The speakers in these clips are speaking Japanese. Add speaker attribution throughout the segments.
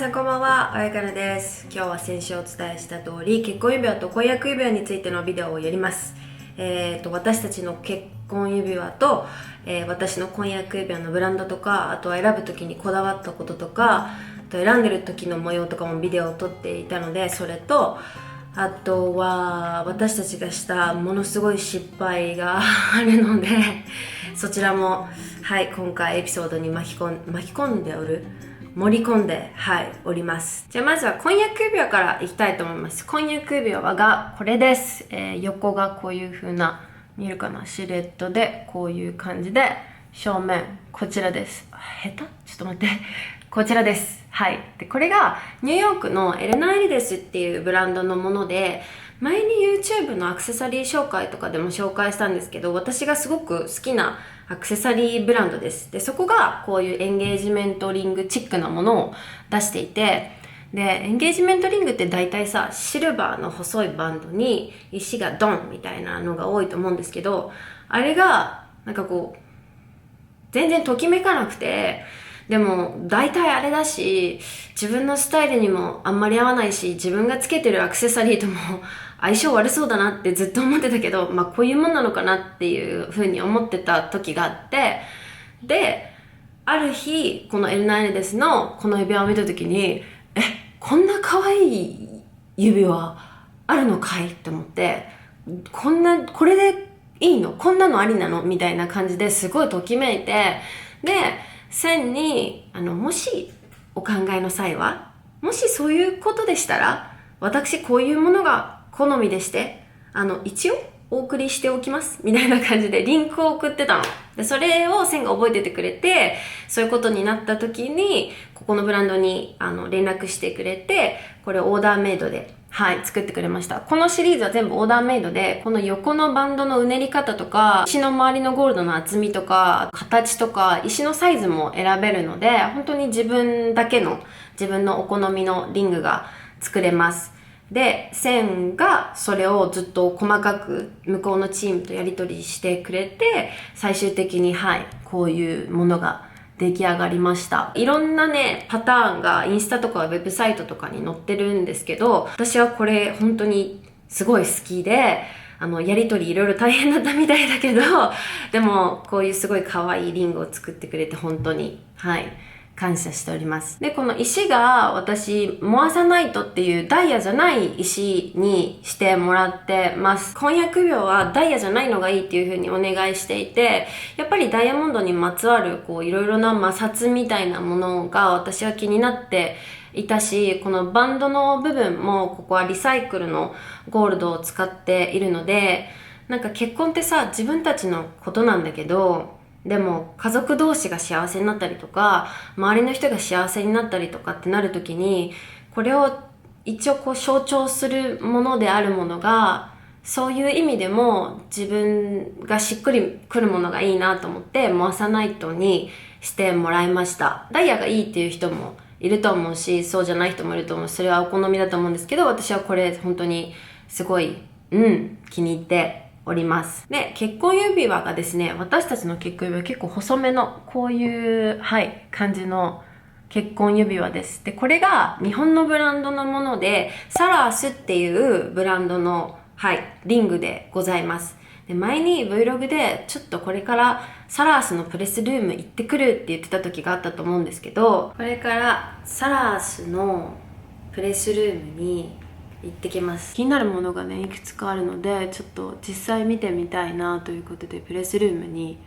Speaker 1: さんこんばんは、あやかなです。今日は先週お伝えした通り、結婚指輪と婚約指輪についてのビデオをやります。私たちの結婚指輪と、私の婚約指輪のブランドとか、あとは選ぶ時にこだわったこととか、あと選んでる時の模様とかもビデオを撮っていたので、それとあとは私たちがしたものすごい失敗があるので、そちらも今回エピソードに盛り込んでおります。じゃあまずは婚約指輪からいきたいと思います。婚約指輪がこれです。横がこういう風な、見えるかな、シルエットでこういう感じで、正面こちらです。下手？ちょっと待って。こちらです。で、これがニューヨークのエレナ・エリデスっていうブランドのもので、前に YouTube のアクセサリー紹介とかでも紹介したんですけど、私がすごく好きなアクセサリーブランドです。で、そこがこういうエンゲージメントリングチックなものを出していて、で、エンゲージメントリングって大体さ、シルバーの細いバンドに石がドンみたいなのが多いと思うんですけど、あれがなんかこう全然ときめかなくて、でも大体あれだし、自分のスタイルにもあんまり合わないし、自分がつけてるアクセサリーとも相性悪そうだなってずっと思ってたけど、こういうもんなのかなっていう風に思ってた時があって、で、ある日このエルナイネデスのこの指輪を見た時に、こんな可愛い指輪あるのかいって思って、これでいいの？こんなのありなの？みたいな感じですごいときめいて、で、線にもしお考えの際は、もしそういうことでしたら、私こういうものが好みでして、一応お送りしておきますみたいな感じでリンクを送ってたので、それを線が覚えててくれて、そういうことになった時にここのブランドに連絡してくれて、これオーダーメイドで作ってくれました。このシリーズは全部オーダーメイドで、この横のバンドのうねり方とか、石の周りのゴールドの厚みとか、形とか、石のサイズも選べるので、本当に自分のお好みのリングが作れます。で、線がそれをずっと細かく向こうのチームとやり取りしてくれて、最終的にこういうものが出来上がりました。いろんなね、パターンがインスタとかウェブサイトとかに載ってるんですけど、私はこれ本当にすごい好きで、やりとりいろいろ大変だったみたいだけど、でもこういうすごい可愛いリングを作ってくれて本当に、感謝しております。で、この石が私、モアサナイトっていうダイヤじゃない石にしてもらってます。婚約指輪はダイヤじゃないのがいいっていう風にお願いしていて、やっぱりダイヤモンドにまつわるいろいろな摩擦みたいなものが私は気になっていたし、このバンドの部分もここはリサイクルのゴールドを使っているので、なんか結婚ってさ、自分たちのことなんだけど、でも家族同士が幸せになったりとか、周りの人が幸せになったりとかってなるときに、これを一応象徴するものであるものが、そういう意味でも自分がしっくりくるものがいいなと思ってモアサナイトにしてもらいました。ダイヤがいいっていう人もいると思うし、そうじゃない人もいると思うし、それはお好みだと思うんですけど、私はこれ本当にすごい気に入っております。で、結婚指輪がですね、私たちの結婚指輪結構細めのこういう感じの結婚指輪です。で、これが日本のブランドのもので、サラースっていうブランドのリングでございます。で、前に Vlog でちょっとこれからサラースのプレスルーム行ってくるって言ってた時があったと思うんですけど、これからサラースのプレスルームに行ってきます。気になるものがね、いくつかあるので、ちょっと実際見てみたいなということでプレスルームに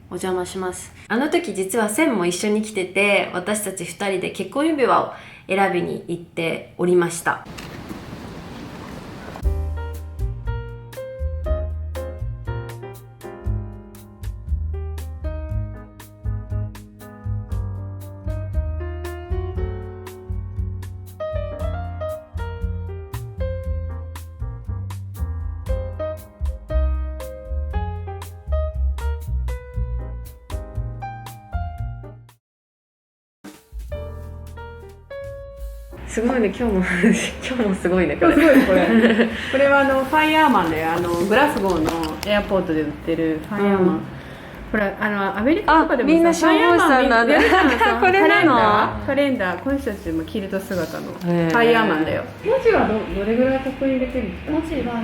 Speaker 1: お邪魔します。あの時実はセンも一緒に来てて、私たち2人で結婚指輪を選びに行っておりました。すごいね、今日もすごいね、これ。
Speaker 2: すごいこれ。これはファイヤーマンでグラスゴーのエアポートで売ってるファイヤーマン。こほらアメリカとかでも
Speaker 1: みんな消防士さんなんだ。これなの？
Speaker 2: カレンダー、この人たちもキルト姿のフ
Speaker 1: へー
Speaker 2: ァイヤーマンだよ。文字はどれぐらい得意できるんですか？
Speaker 3: 文字は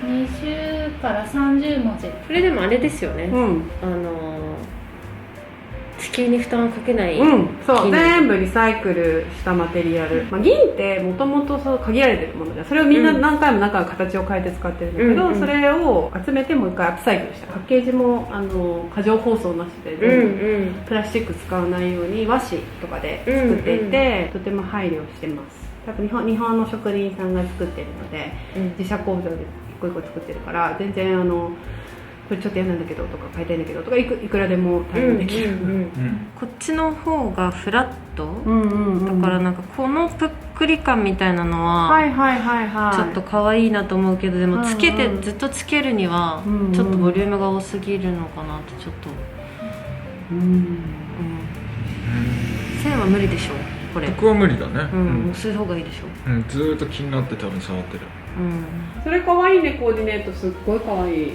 Speaker 3: 20から30文字。
Speaker 1: これでもあれですよね。地球に負担をかけない。
Speaker 2: そう、全部リサイクルしたマテリアル。銀ってもともと限られてるものじゃん。それをみんな何回も形を変えて使ってるんだけど、それを集めてもう一回アップサイクルした。パッケージも過剰包装なしで、プラスチック使わないように和紙とかで作っていて、とても配慮してます。多分日本の職人さんが作ってるので、自社工場で一個一個作ってるから、全然これちょっと嫌なんだけどとか変えたいんだけどとかいくらでも対応できる。こっちの方がフラット、だからなんかこのぷっくり感みたいなのはちょっと可愛いなと思うけど、でもつけてずっとつけるにはちょっとボリュームが多すぎるのかなってちょっと。線は無理でしょこれ。
Speaker 4: 僕は無理だね。
Speaker 1: 薄い方がいいでしょ。
Speaker 4: ずーっと気になって多分触ってる。
Speaker 2: それ可愛いね、コーディネートすっごい可愛い。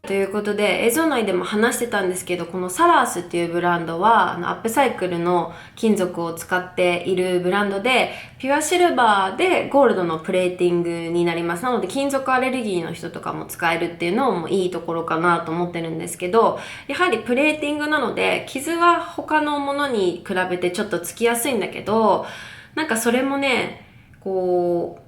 Speaker 1: ということで映像内でも話してたんですけど、このサラースっていうブランドはアップサイクルの金属を使っているブランドで、ピュアシルバーでゴールドのプレーティングになります。なので金属アレルギーの人とかも使えるっていうのもいいところかなと思ってるんですけど、やはりプレーティングなので傷は他のものに比べてちょっとつきやすいんだけど、なんかそれもねこう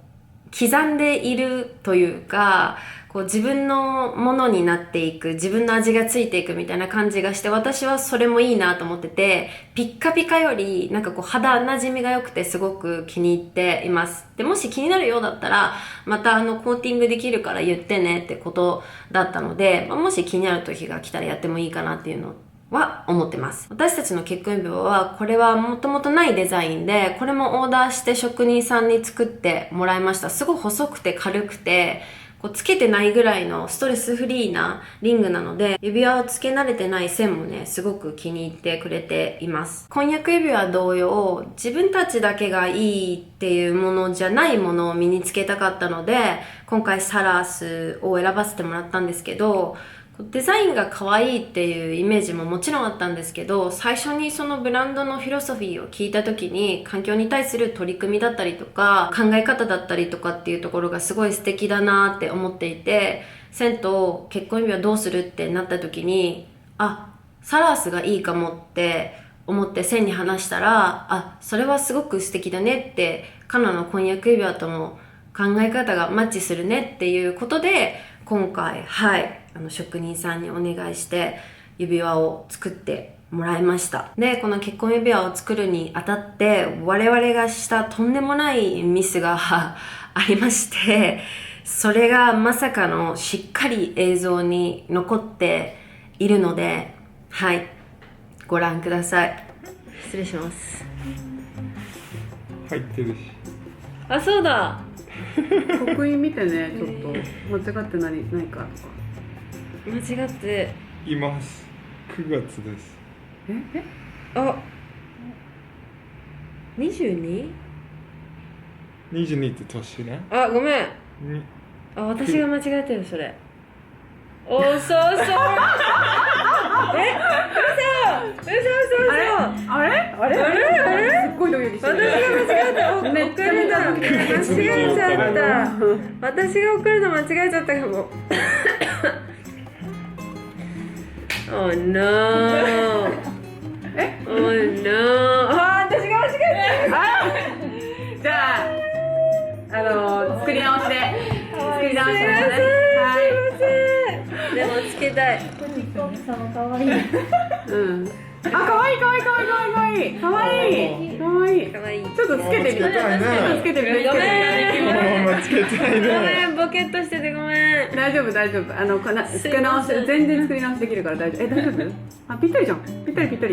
Speaker 1: 刻んでいるというか、こう自分のものになっていく、自分の味がついていくみたいな感じがして、私はそれもいいなと思ってて、ピッカピカよりなんかこう肌なじみが良くてすごく気に入っています。でもし気になるようだったらまたコーティングできるから言ってねってことだったので、もし気になる時が来たらやってもいいかなっていうのは思ってます。私たちの結婚指輪はこれはもともとないデザインで、これもオーダーして職人さんに作ってもらいました。すごい細くて軽くてこうつけてないぐらいのストレスフリーなリングなので、指輪をつけ慣れてない線もねすごく気に入ってくれています。婚約指輪同様、自分たちだけがいいっていうものじゃないものを身につけたかったので、今回サラースを選ばせてもらったんですけど、デザインが可愛いっていうイメージももちろんあったんですけど、最初にそのブランドのフィロソフィーを聞いた時に、環境に対する取り組みだったりとか考え方だったりとかっていうところがすごい素敵だなって思っていて、線と結婚指輪どうするってなった時に、サラースがいいかもって思って線に話したら、それはすごく素敵だねって、カナの婚約指輪とも考え方がマッチするねっていうことで、今回職人さんにお願いして指輪を作ってもらいました。で、この結婚指輪を作るにあたって我々がしたとんでもないミスがありまして、それがまさかのしっかり映像に残っているので、ご覧ください。失礼します。
Speaker 4: 入ってるし。
Speaker 1: そうだ。
Speaker 2: 刻印見てね、ちょっと間違ってないかとか。
Speaker 1: 間違って
Speaker 4: います。9月です。
Speaker 1: 22？
Speaker 4: 22って年ね。
Speaker 1: ごめん。私が間違えてる、それ。そう嘘。
Speaker 2: あれすっごいドキドキしてる。
Speaker 1: 私が間違えた。送るの間違えちゃった。私が送るの間違えちゃったかも。Oh no. Oh no. 私が間違えた。
Speaker 2: じゃあ作り直しで。作り直しでね。
Speaker 1: でもつけたい。
Speaker 3: かわいい。
Speaker 2: かわいい。ちょっとつけてみて。
Speaker 1: ごめん。
Speaker 4: ママつけたいね。
Speaker 1: ごめん、ボケっとしててごめん。
Speaker 2: 大丈夫。作り直し、全然作り直しできるから大丈夫。大丈夫？ぴったりじゃん。ぴったり。
Speaker 4: 最高。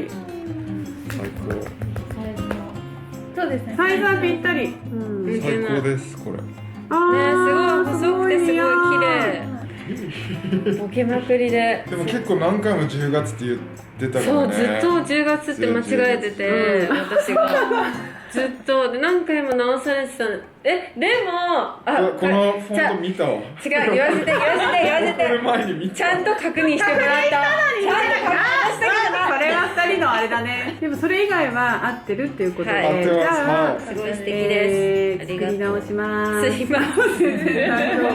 Speaker 3: そうですね。
Speaker 2: サイズはぴったり。
Speaker 4: 最高ですこれ。
Speaker 1: すごい細くてすごい綺麗。ボケまくりで。
Speaker 4: でも結構何回も10月って言ってたか
Speaker 1: そう、
Speaker 4: らね。
Speaker 1: ずっと10月って間違えてて、私がずっとで何回も直されてたの。でも
Speaker 4: このフォント見たわ。
Speaker 1: 違う、言わせて言わせて言わせ
Speaker 4: これ前に見
Speaker 1: て、
Speaker 4: た。
Speaker 1: ちゃんと確認してもらった。ちゃんと確認したけど
Speaker 2: それは2人のあれだね。でもそれ以外は合ってるっていうことで、
Speaker 1: はい
Speaker 4: 合ってます
Speaker 2: じゃあ、
Speaker 1: すごい素敵です。ありがとう
Speaker 2: 作り直します。
Speaker 1: すいません。
Speaker 2: 大丈夫。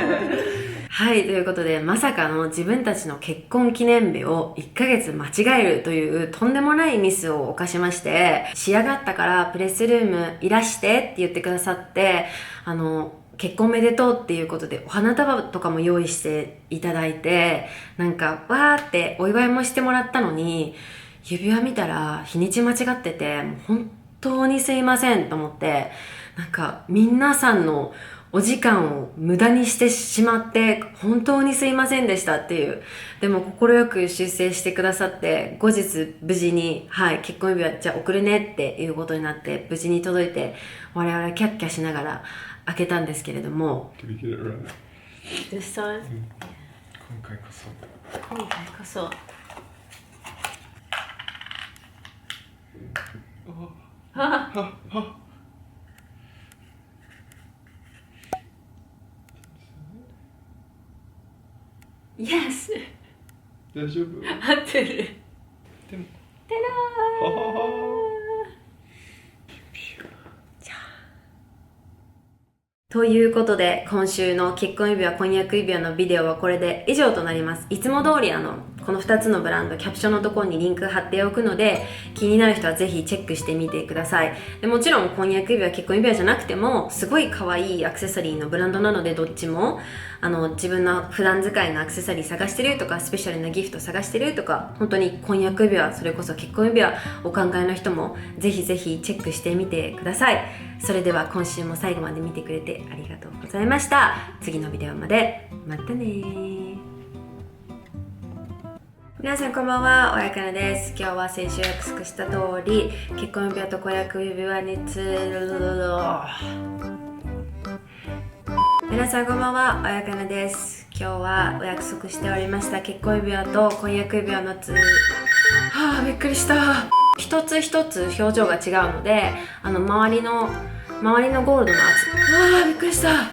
Speaker 1: はい、ということで、まさかの自分たちの結婚記念日を1ヶ月間違えるというとんでもないミスを犯しまして、仕上がったからプレスルームいらしてって言ってくださって、結婚おめでとうっていうことでお花束とかも用意していただいて、なんかわーってお祝いもしてもらったのに、指輪見たら日にち間違ってて、もう本当にすいませんと思って、なんか皆さんのお時間を無駄にしてしまって本当にすいませんでしたっていう。でも快く修正してくださって、後日無事に、はい、結婚指輪じゃあ送るねっていうことになって無事に届いて、我々キャッキャしながら開けたんですけれども。
Speaker 4: Did we get it right?
Speaker 1: This time?
Speaker 4: 今回こそ。
Speaker 1: 今回こそ。Yes!
Speaker 4: 大丈夫？
Speaker 1: 合ってる。
Speaker 4: でも。
Speaker 1: てらー
Speaker 4: ははは。
Speaker 1: ということで、今週の結婚指輪、婚約指輪のビデオはこれで以上となります。いつも通りこの2つのブランド、キャプションのところにリンク貼っておくので、気になる人はぜひチェックしてみてください。でもちろん婚約指輪、結婚指輪じゃなくても、すごい可愛いアクセサリーのブランドなので、どっちも、自分の普段使いのアクセサリー探してるとか、スペシャルなギフト探してるとか、本当に婚約指輪、それこそ結婚指輪お考えの人も、ぜひぜひチェックしてみてください。それでは今週も最後まで見てくれてありがとうございました。次のビデオまで、またね。皆さんこんばんは、おやかなです。今日は先週約束した通り、結婚指輪と婚約指輪について、皆さんこんばんは、おやかなです。今日はお約束しておりました結婚指輪と婚約指輪のびっくりした。一つ一つ表情が違うので、周りのゴールドのびっくりした。